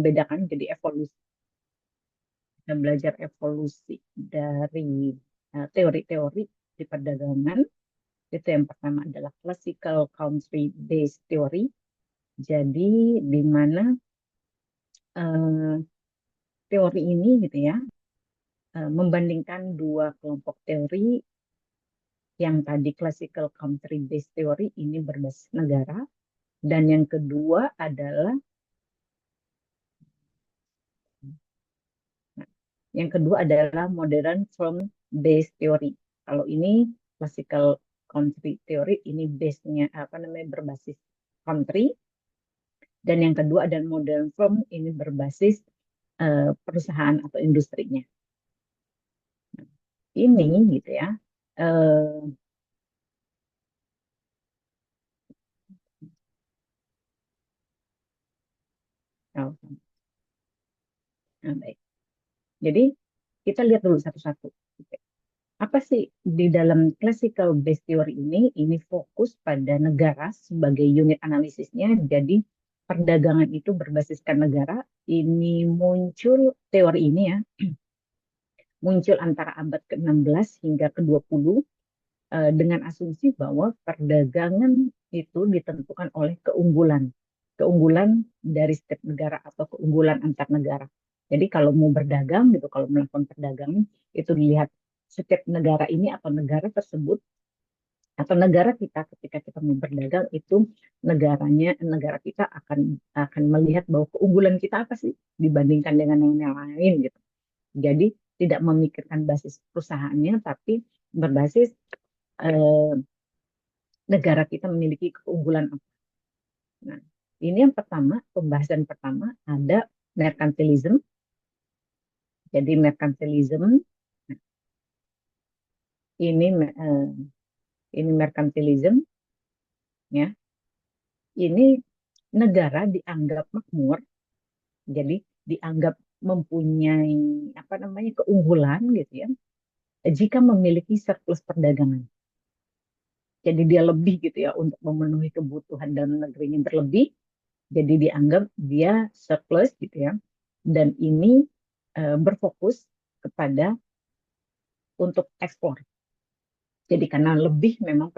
membedakan jadi evolusi. Kita belajar evolusi dari teori-teori di perdagangan. Itu yang pertama adalah classical country based theory. Jadi di mana eh, teori ini gitu ya membandingkan dua kelompok teori. Yang tadi classical country based theory ini berbasis negara, dan yang kedua adalah modern firm based theory. Kalau ini classical country theory, ini base-nya berbasis country, dan yang kedua adalah modern firm, ini berbasis perusahaan atau industrinya. Ini gitu ya. Baik. Jadi kita lihat dulu satu-satu. Apa sih di dalam classical based theory ini? Ini fokus pada negara sebagai unit analisisnya. Jadi perdagangan itu berbasiskan negara. Ini muncul teori ini ya, muncul antara abad ke-16 hingga ke-20 dengan asumsi bahwa perdagangan itu ditentukan oleh keunggulan dari setiap negara atau keunggulan antar negara. Jadi kalau mau berdagang gitu, kalau melakukan perdagangan itu dilihat setiap negara ini atau negara tersebut atau negara kita, ketika kita mau berdagang itu negara kita akan melihat bahwa keunggulan kita apa sih dibandingkan dengan yang lain gitu. Jadi tidak memikirkan basis perusahaannya, tapi berbasis eh, negara kita memiliki keunggulan apa. Nah, ini yang pertama, pembahasan pertama ada merkantilisme. Jadi merkantilisme, nah, ini merkantilisme ya. Ini negara dianggap makmur, jadi dianggap mempunyai keunggulan gitu ya, jika memiliki surplus perdagangan. Jadi dia lebih gitu ya untuk memenuhi kebutuhan dalam negerinya berlebih. Jadi dianggap dia surplus gitu ya. Dan ini berfokus kepada untuk ekspor. Jadi karena lebih memang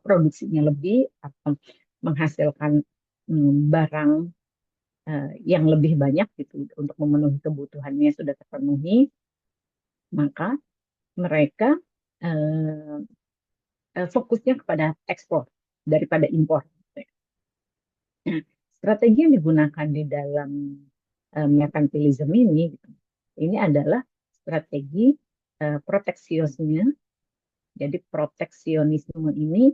produksinya lebih atau menghasilkan barang yang lebih banyak gitu untuk memenuhi kebutuhannya sudah terpenuhi, maka mereka fokusnya kepada ekspor daripada impor. Nah, strategi yang digunakan di dalam merkantilisme ini adalah strategi proteksionisme. Jadi proteksionisme ini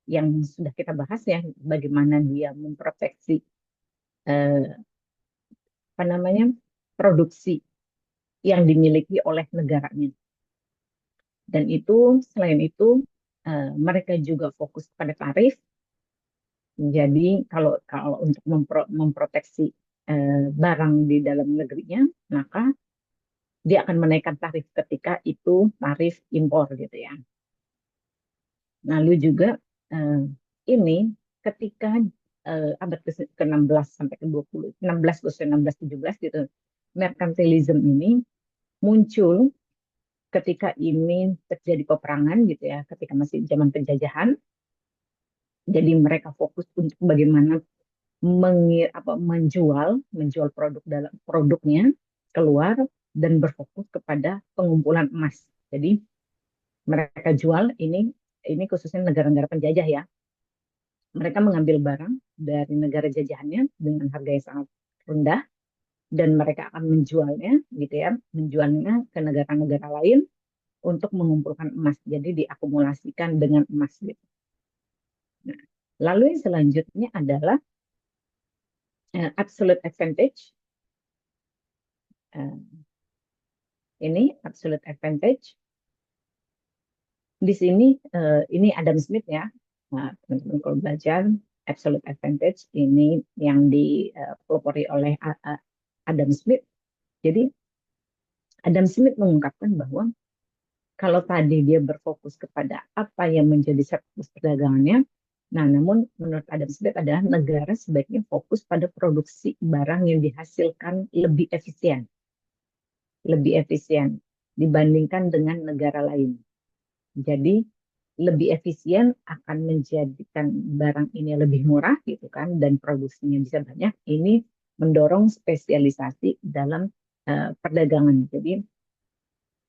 yang sudah kita bahas ya, bagaimana dia memproteksi produksi yang dimiliki oleh negaranya. Dan itu selain itu mereka juga fokus pada tarif. Jadi kalau untuk memproteksi barang di dalam negerinya, maka dia akan menaikkan tarif ketika itu tarif impor gitu ya. Lalu juga ini ketika abad ke-16 sampai ke-20, 16 khususnya 16-17 gitu, merkantilisme ini muncul ketika ini terjadi peperangan gitu ya, ketika masih zaman penjajahan. Jadi mereka fokus untuk bagaimana menjual produknya keluar dan berfokus kepada pengumpulan emas. Jadi mereka jual ini khususnya negara-negara penjajah ya. Mereka mengambil barang dari negara jajahannya dengan harga yang sangat rendah dan mereka akan menjualnya gitu ya, menjualnya ke negara-negara lain untuk mengumpulkan emas. Jadi diakumulasikan dengan emas gitu. Nah, lalu yang selanjutnya adalah absolute advantage. Ini absolute advantage. Di sini ini Adam Smith ya. Nah, teman-teman kalau belajar absolute advantage ini yang dipelopori oleh Adam Smith. Jadi Adam Smith mengungkapkan bahwa kalau tadi dia berfokus kepada apa yang menjadi surplus perdagangannya, Nah, namun menurut Adam Smith adalah negara sebaiknya fokus pada produksi barang yang dihasilkan lebih efisien dibandingkan dengan negara lain. Jadi lebih efisien akan menjadikan barang ini lebih murah gitu kan dan produksinya bisa banyak. Ini mendorong spesialisasi dalam perdagangan. Jadi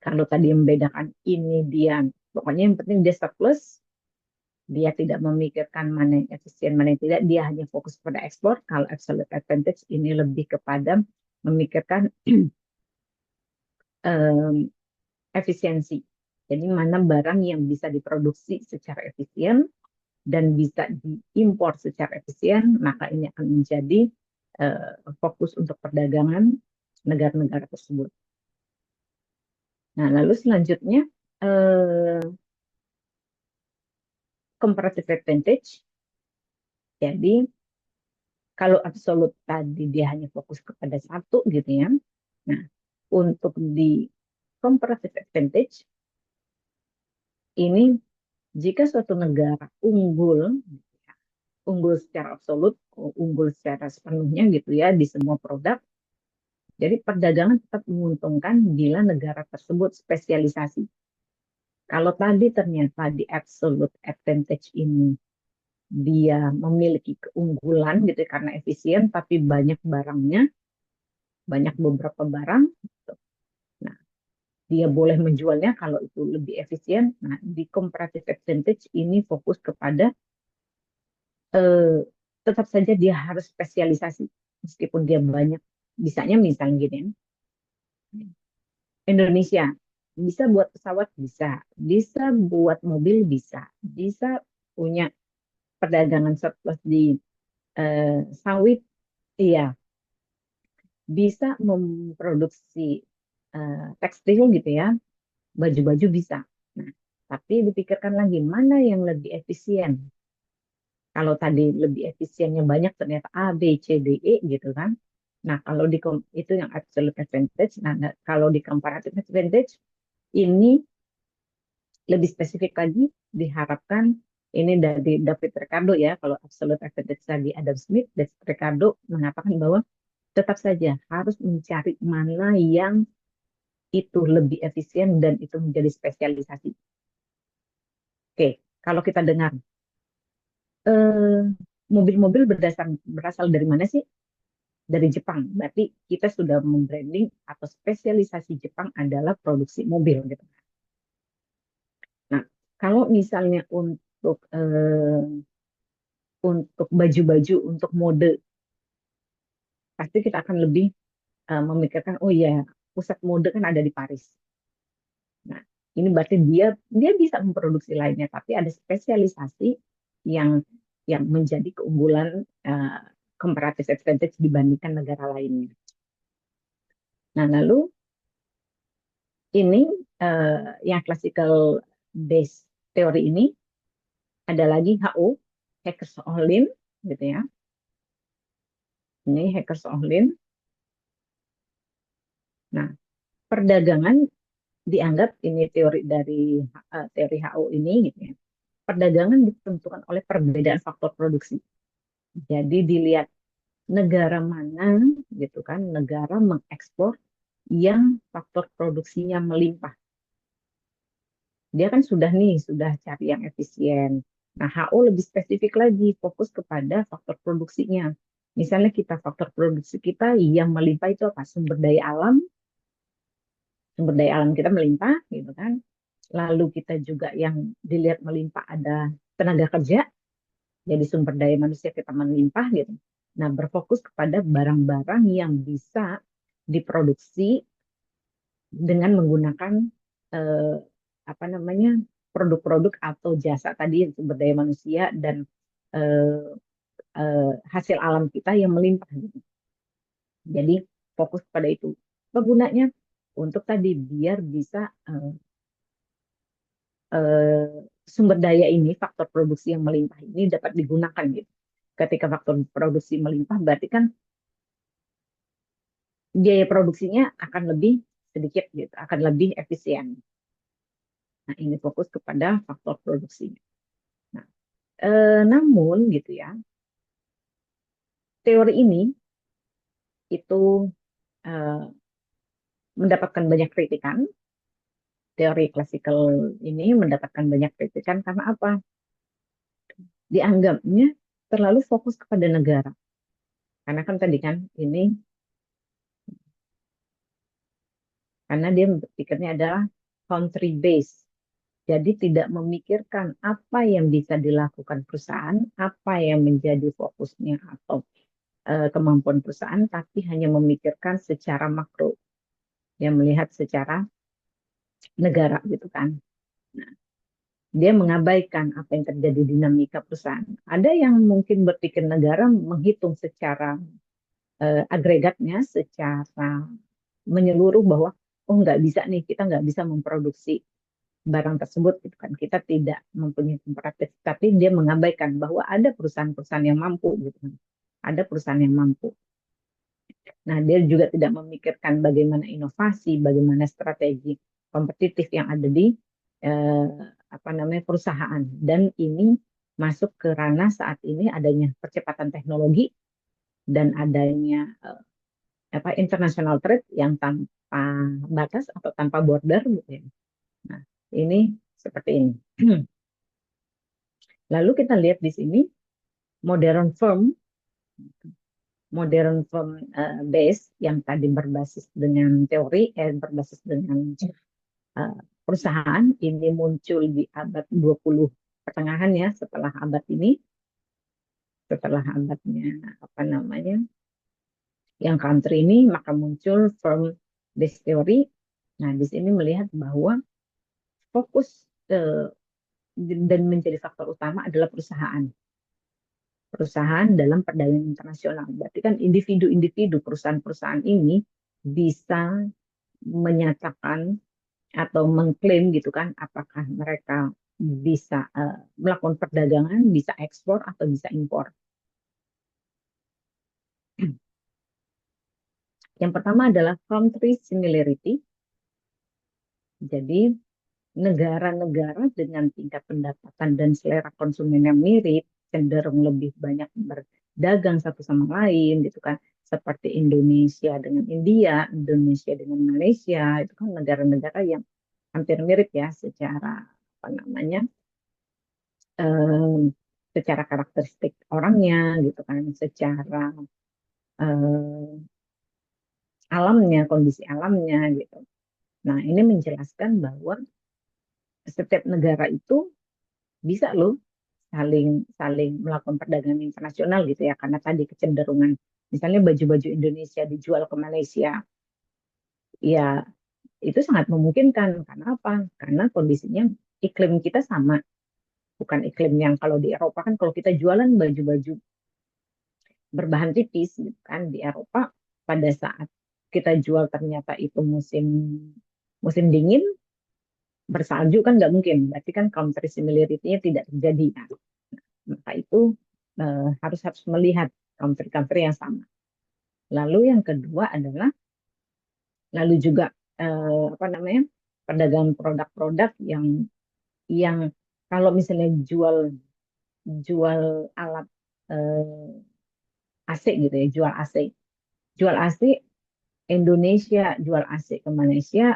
kalau tadi membedakan ini dia pokoknya yang penting dia surplus, dia tidak memikirkan mana yang efisien mana yang tidak, dia hanya fokus pada ekspor. Kalau absolute advantage ini lebih kepada memikirkan efisiensi. Jadi mana barang yang bisa diproduksi secara efisien dan bisa diimpor secara efisien, maka ini akan menjadi fokus untuk perdagangan negara-negara tersebut. Nah, lalu selanjutnya comparative advantage. Jadi kalau absolut tadi dia hanya fokus kepada satu gitu ya. Nah, untuk di comparative advantage ini jika suatu negara unggul secara absolut, unggul secara sepenuhnya gitu ya di semua produk. Jadi perdagangan tetap menguntungkan bila negara tersebut spesialisasi. Kalau tadi ternyata di absolute advantage ini dia memiliki keunggulan gitu ya, karena efisien tapi banyak barangnya, banyak beberapa barang. Gitu. Nah, dia boleh menjualnya kalau itu lebih efisien. Nah, di comparative advantage ini fokus kepada eh, tetap saja dia harus spesialisasi meskipun dia banyak. Bisanya misalnya gini, Indonesia bisa buat pesawat bisa buat mobil bisa punya perdagangan surplus di sawit, iya, bisa memproduksi tekstil gitu ya, baju-baju bisa. Nah, tapi dipikirkan lagi mana yang lebih efisien. Kalau tadi lebih efisiennya banyak ternyata A, B, C, D, E gitu kan. Nah, kalau itu yang absolute advantage. Nah, kalau di comparative advantage ini lebih spesifik lagi diharapkan ini dari David Ricardo ya. Kalau absolute advantage tadi Adam Smith, David Ricardo mengatakan bahwa tetap saja harus mencari mana yang itu lebih efisien dan itu menjadi spesialisasi. Oke, kalau kita dengar eh, mobil-mobil berasal dari mana sih? Dari Jepang. Berarti kita sudah membranding atau spesialisasi Jepang adalah produksi mobil gitu. Nah, kalau misalnya untuk baju-baju untuk mode, pasti kita akan lebih memikirkan oh ya, pusat mode kan ada di Paris. Nah, ini berarti dia dia bisa memproduksi lainnya, tapi ada spesialisasi yang yang menjadi keunggulan comparative advantage dibandingkan negara lainnya. Nah, lalu ini yang classical base teori ini ada lagi HO, Hackers-Ohlin, gitu ya. Ini Hackers-Ohlin. Nah, perdagangan dianggap ini teori HO ini, gitu ya. Perdagangan ditentukan oleh perbedaan faktor produksi. Jadi dilihat negara mana, gitu kan, negara mengekspor yang faktor produksinya melimpah. Dia kan sudah cari yang efisien. Nah, HO lebih spesifik lagi, fokus kepada faktor produksinya. Misalnya faktor produksi kita yang melimpah itu apa? Sumber daya alam kita melimpah, gitu kan. Lalu kita juga yang dilihat melimpah ada tenaga kerja, jadi sumber daya manusia kita melimpah, gitu. Nah, berfokus kepada barang-barang yang bisa diproduksi dengan menggunakan eh, apa namanya produk-produk atau jasa tadi sumber daya manusia dan eh, hasil alam kita yang melimpah gitu. Jadi fokus pada itu. Apa gunanya? Untuk tadi biar bisa eh, sumber daya ini, faktor produksi yang melimpah ini dapat digunakan gitu. Ketika faktor produksi melimpah, berarti kan biaya produksinya akan lebih sedikit gitu, akan lebih efisien. Nah, ini fokus kepada faktor produksi. Nah, Namun gitu ya, teori ini itu eh, mendapatkan banyak kritikan. Teori klasikal ini mendapatkan banyak kritikan karena apa? Dianggapnya terlalu fokus kepada negara. Karena kan tadi kan ini, karena dia berpikirnya adalah country based. Jadi tidak memikirkan apa yang bisa dilakukan perusahaan, apa yang menjadi fokusnya atau kemampuan perusahaan, tapi hanya memikirkan secara makro, yang melihat secara negara gitu kan. Nah, dia mengabaikan apa yang terjadi dinamika perusahaan. Ada yang mungkin berpikir negara menghitung secara agregatnya, secara menyeluruh bahwa oh nggak bisa nih, kita nggak bisa memproduksi barang tersebut gitu kan, kita tidak mempunyai komparatif, tapi dia mengabaikan bahwa ada perusahaan-perusahaan yang mampu gitu kan, ada perusahaan yang mampu. Nah, dia juga tidak memikirkan bagaimana inovasi, bagaimana strategi kompetitif yang ada di eh, apa namanya perusahaan. Dan ini masuk ke ranah saat ini adanya percepatan teknologi dan adanya apa international trade yang tanpa batas atau tanpa border gitu ya. Nah, ini seperti ini. Lalu kita lihat di sini modern firm, base yang tadi berbasis dengan teori, berbasis dengan perusahaan ini muncul di abad 20 pertengahan ya, setelah abad ini, setelah abadnya apa namanya, yang country ini, maka muncul firm based theory. Nah, di sini melihat bahwa fokus eh, dan menjadi faktor utama adalah perusahaan. Perusahaan dalam perdagangan internasional. Berarti kan individu-individu perusahaan-perusahaan ini bisa menyatakan atau mengklaim gitu kan, apakah mereka bisa melakukan perdagangan, bisa ekspor atau bisa impor. Yang pertama adalah country similarity. Jadi negara-negara dengan tingkat pendapatan dan selera konsumen yang mirip cenderung lebih banyak berdagang satu sama lain gitu kan, seperti Indonesia dengan India, Indonesia dengan Malaysia, itu kan negara-negara yang hampir mirip ya secara apa namanya, eh, secara karakteristik orangnya gitu kan, secara eh, alamnya, kondisi alamnya gitu. Nah, ini menjelaskan bahwa setiap negara itu bisa loh saling saling melakukan perdagangan internasional gitu ya, karena tadi kecenderungan misalnya baju-baju Indonesia dijual ke Malaysia ya, itu sangat memungkinkan. Karena apa? Karena kondisinya iklim kita sama, bukan iklim yang kalau di Eropa kan, kalau kita jualan baju-baju berbahan tipis gitu kan, di Eropa pada saat kita jual ternyata itu musim musim dingin bersalju kan nggak mungkin, berarti kan country similarity-nya tidak terjadi kan. Maka itu harus harus melihat country-country yang sama. Lalu yang kedua adalah lalu juga apa namanya, perdagangan produk-produk yang kalau misalnya jual jual alat AC gitu ya, jual AC, jual AC Indonesia, jual AC ke Malaysia,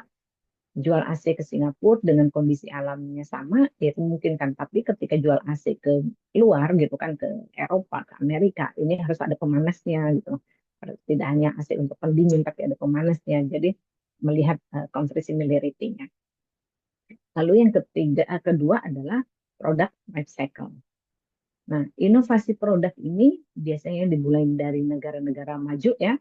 jual AC ke Singapura dengan kondisi alamnya sama, ya itu mungkin kan. Tapi ketika jual AC ke luar gitu kan, ke Eropa, ke Amerika, ini harus ada pemanasnya gitu. Tidak hanya AC untuk pendingin, tapi ada pemanasnya. Jadi melihat country similarity-nya. Lalu yang kedua adalah product life cycle. Nah, inovasi produk ini biasanya dimulai dari negara-negara maju ya,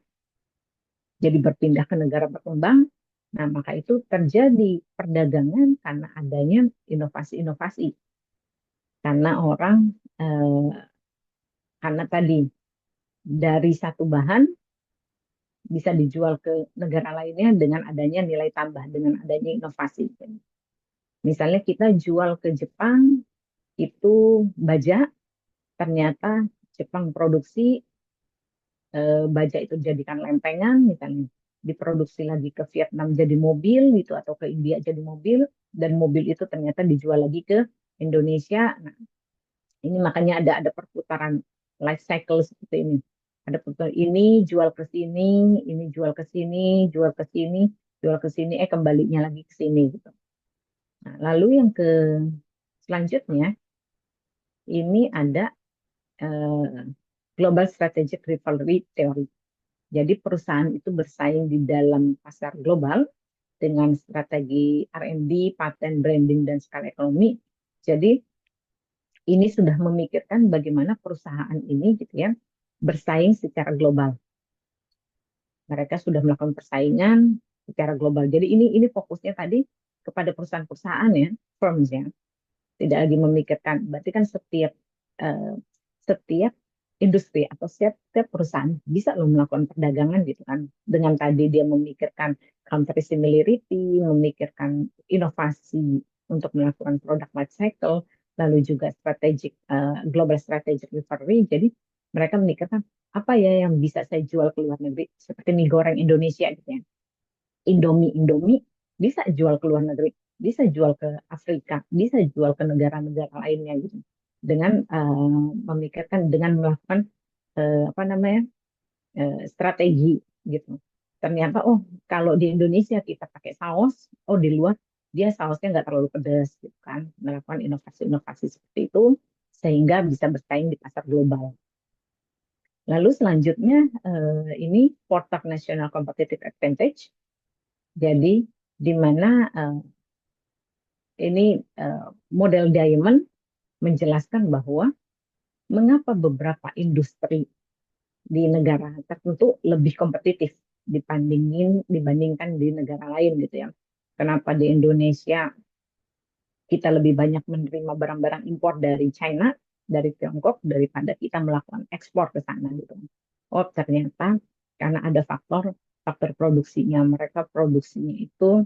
jadi berpindah ke negara berkembang. Nah, maka itu terjadi perdagangan karena adanya inovasi-inovasi. Karena orang, eh, karena tadi dari satu bahan bisa dijual ke negara lainnya dengan adanya nilai tambah, dengan adanya inovasi. Misalnya kita jual ke Jepang, itu baja, ternyata Jepang produksi baja itu dijadikan lempengan, misalnya diproduksi lagi ke Vietnam jadi mobil gitu, atau ke India jadi mobil, dan mobil itu ternyata dijual lagi ke Indonesia. Nah, Ini makanya ada perputaran life cycle seperti ini. Ada perputaran ini jual ke sini, ini jual ke sini, jual ke sini, jual ke sini, kembalinya lagi ke sini gitu. Nah, lalu yang ke selanjutnya ini ada Global Strategic Rivalry Theory. Jadi perusahaan itu bersaing di dalam pasar global dengan strategi R&D, paten, branding, dan skala ekonomi. Jadi ini sudah memikirkan bagaimana perusahaan ini gitu ya bersaing secara global. Mereka sudah melakukan persaingan secara global. Jadi ini fokusnya tadi kepada perusahaan-perusahaan ya, firms ya. Tidak lagi memikirkan, berarti kan eh, setiap industri atau setiap perusahaan bisa loh melakukan perdagangan gitu kan. Dengan tadi dia memikirkan country similarity, memikirkan inovasi untuk melakukan product life cycle, lalu juga global strategic recovery. Jadi mereka memikirkan apa ya yang bisa saya jual ke luar negeri, seperti mie goreng Indonesia gitu ya. Indomie bisa jual ke luar negeri, bisa jual ke Afrika, bisa jual ke negara-negara lainnya gitu. Dengan memikirkan, dengan melakukan apa namanya strategi gitu. Ternyata kalau di Indonesia kita pakai saus, di luar dia sausnya nggak terlalu pedas gitu kan. Melakukan inovasi-inovasi seperti itu sehingga bisa bersaing di pasar global. Lalu selanjutnya ini Porter National Competitive Advantage. Jadi di mana ini model Diamond menjelaskan bahwa mengapa beberapa industri di negara tertentu lebih kompetitif dibandingkan di negara lain gitu ya. Kenapa di Indonesia kita lebih banyak menerima barang-barang impor dari China, dari Tiongkok daripada kita melakukan ekspor ke sana gitu. Ternyata karena ada faktor produksinya, mereka produksinya itu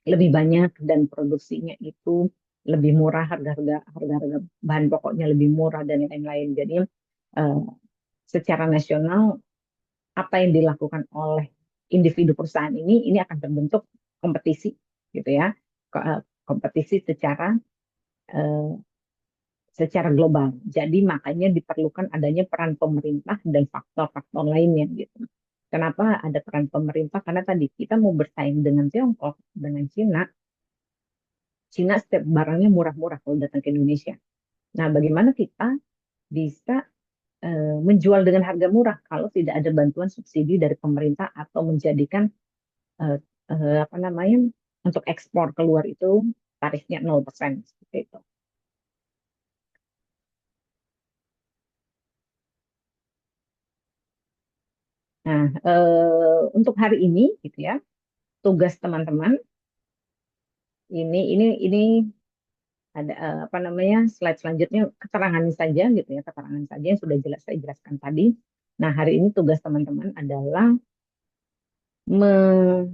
lebih banyak dan produksinya itu lebih murah, harga-harga bahan pokoknya lebih murah dan lain-lain. Jadi eh, secara nasional apa yang dilakukan oleh individu perusahaan ini akan terbentuk kompetisi gitu ya, kompetisi eh, secara global. Jadi makanya diperlukan adanya peran pemerintah dan faktor-faktor lainnya gitu. Kenapa ada peran pemerintah? Karena tadi kita mau bersaing dengan Tiongkok, dengan Cina. Cina setiap barangnya murah-murah kalau datang ke Indonesia. Nah, bagaimana kita bisa menjual dengan harga murah kalau tidak ada bantuan subsidi dari pemerintah atau menjadikan eh, apa namanya untuk ekspor keluar itu tarifnya 0% seperti itu. Nah, untuk hari ini gitu ya, tugas teman-teman ini ada apa namanya slide selanjutnya keterangan saja gitu ya, keterangan saja yang sudah jelas saya jelaskan tadi. Nah, hari ini tugas teman-teman adalah me-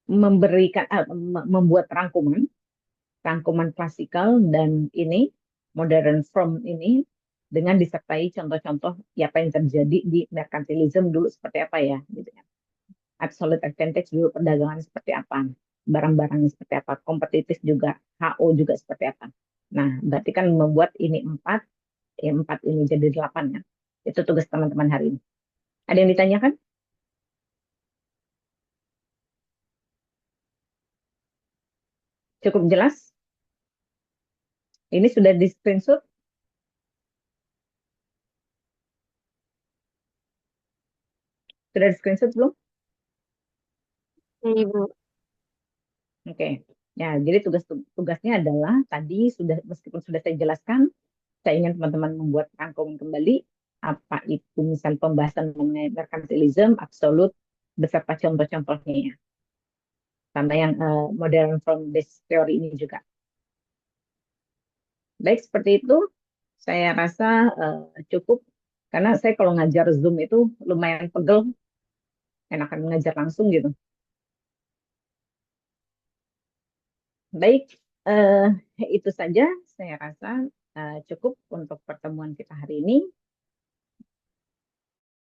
membuat rangkuman klasikal dan ini modern form ini dengan disertai contoh-contoh ya apa yang terjadi di merkantilisme dulu seperti apa ya gitu ya. Absolute advantage dulu perdagangan seperti apa, barang-barangnya seperti apa, kompetitif juga, HO juga seperti apa. Nah, berarti kan membuat ini empat ini jadi 8 ya. Itu tugas teman-teman hari ini. Ada yang ditanyakan? Cukup jelas? Ini sudah di screenshot? Sudah di screenshot belum? Ibu. Oke. Ya, jadi tugasnya adalah tadi sudah meskipun sudah saya jelaskan, saya ingin teman-teman membuat rangkuman kembali apa itu misal pembahasan mengenai merkantilisme absolut beserta contoh-contohnya ya. Sama yang modern from this theory ini juga. Baik, seperti itu. Saya rasa cukup karena saya kalau ngajar Zoom itu lumayan pegel, enakan mengajar langsung gitu. Baik, itu saja saya rasa cukup untuk pertemuan kita hari ini.